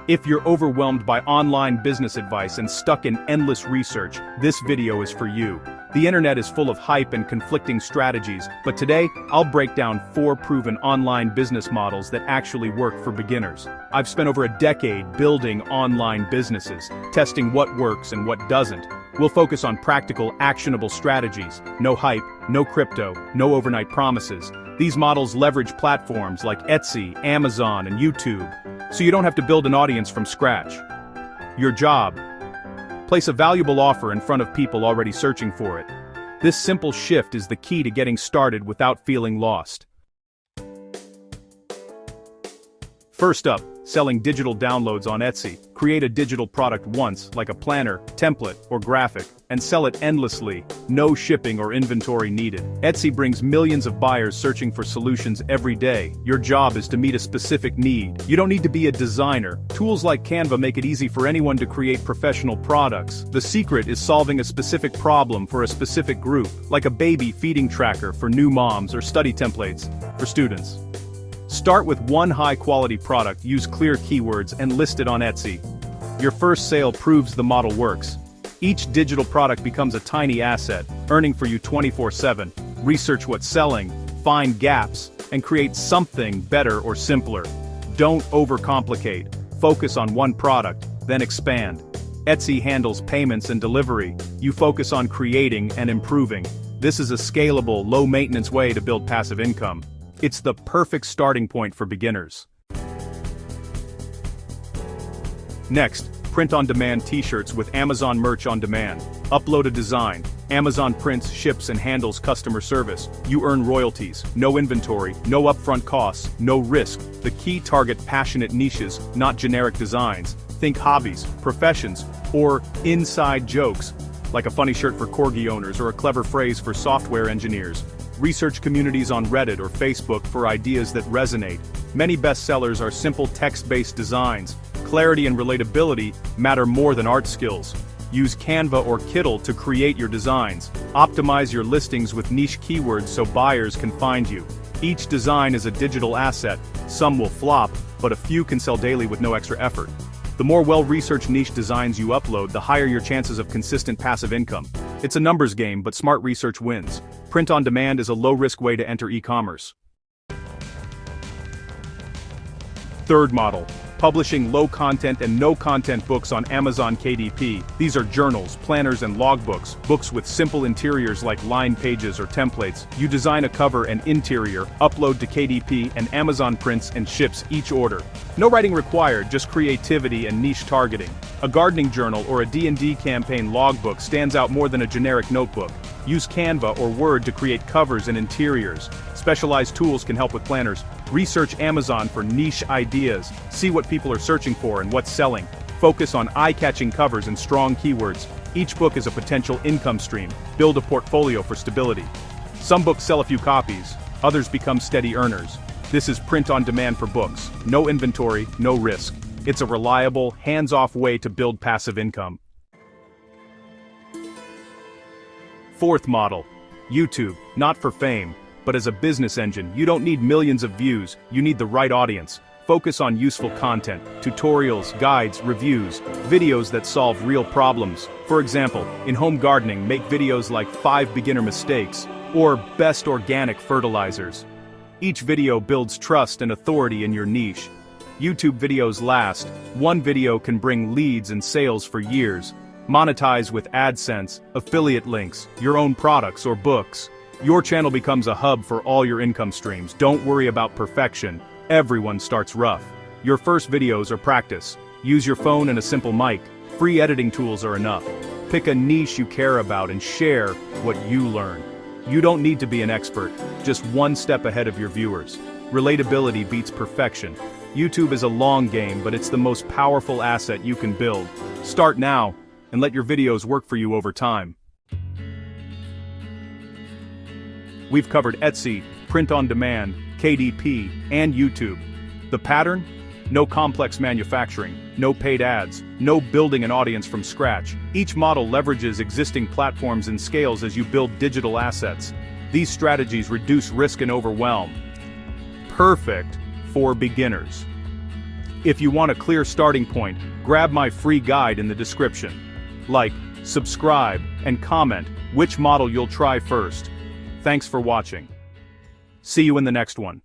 If you're overwhelmed by online business advice and stuck in endless research, this video is for you. The internet is full of hype and conflicting strategies, but today, I'll break down 4 proven online business models that actually work for beginners. I've spent over a decade building online businesses, testing what works and what doesn't. We'll focus on practical, actionable strategies. No hype, no crypto, no overnight promises. These models leverage platforms like Etsy, Amazon, and YouTube, so you don't have to build an audience from scratch. Your job: place a valuable offer in front of people already searching for it. This simple shift is the key to getting started without feeling lost. First up, selling digital downloads on Etsy. Create a digital product once, like a planner, template, or graphic, and sell it endlessly. No shipping or inventory needed. Etsy brings millions of buyers searching for solutions every day. Your job is to meet a specific need. You don't need to be a designer. Tools like Canva make it easy for anyone to create professional products. The secret is solving a specific problem for a specific group, like a baby feeding tracker for new moms or study templates for students. Start with one high-quality product, use clear keywords, and list it on Etsy. Your first sale proves the model works. Each digital product becomes a tiny asset, earning for you 24/7. Research what's selling, find gaps, and create something better or simpler. Don't overcomplicate. Focus on one product, then expand. Etsy handles payments and delivery. You focus on creating and improving. This is a scalable, low-maintenance way to build passive income. It's the perfect starting point for beginners. Next, print-on-demand t-shirts with Amazon Merch on Demand. Upload a design. Amazon prints, ships, and handles customer service. You earn royalties. No inventory, no upfront costs, no risk. The key: target passionate niches, not generic designs. Think hobbies, professions, or inside jokes, like a funny shirt for corgi owners or a clever phrase for software engineers. Research communities on Reddit or Facebook for ideas that resonate. Many bestsellers are simple text-based designs. Clarity and relatability matter more than art skills. Use Canva or Kittl to create your designs. Optimize your listings with niche keywords so buyers can find you. Each design is a digital asset. Some will flop, but a few can sell daily with no extra effort. The more well-researched niche designs you upload, the higher your chances of consistent passive income. It's a numbers game, but smart research wins. Print on demand is a low-risk way to enter e-commerce. Third model: publishing low-content and no-content books on Amazon KDP. These are journals, planners, and logbooks, books with simple interiors like line pages or templates. You design a cover and interior, upload to KDP, and Amazon prints and ships each order. No writing required, just creativity and niche targeting. A gardening journal or a D&D campaign logbook stands out more than a generic notebook. Use Canva or Word to create covers and interiors. Specialized tools can help with planners. Research Amazon for niche ideas. See what people are searching for and what's selling. Focus on eye-catching covers and strong keywords. Each book is a potential income stream. Build a portfolio for stability. Some books sell a few copies, others become steady earners. This is print on demand for books. No inventory, no risk. It's a reliable, hands-off way to build passive income. Fourth model: YouTube, not for fame, but as a business engine. You don't need millions of views, you need the right audience. Focus on useful content, tutorials, guides, reviews, videos that solve real problems. For example, in home gardening, make videos like 5 beginner mistakes, or best organic fertilizers. Each video builds trust and authority in your niche. YouTube videos last. One video can bring leads and sales for years. Monetize with AdSense, affiliate links, your own products or books. Your channel becomes a hub for all your income streams. Don't worry about perfection. Everyone starts rough. Your first videos are practice. Use your phone and a simple mic. Free editing tools are enough. Pick a niche you care about and share what you learn. You don't need to be an expert, just one step ahead of your viewers. Relatability beats perfection. YouTube is a long game, but it's the most powerful asset you can build. Start now, and let your videos work for you over time. We've covered Etsy, print on demand, KDP, and YouTube. The pattern? No complex manufacturing, no paid ads, no building an audience from scratch. Each model leverages existing platforms and scales as you build digital assets. These strategies reduce risk and overwhelm. Perfect for beginners. If you want a clear starting point, grab my free guide in the description. Like, subscribe, and comment which model you'll try first. Thanks for watching. See you in the next one.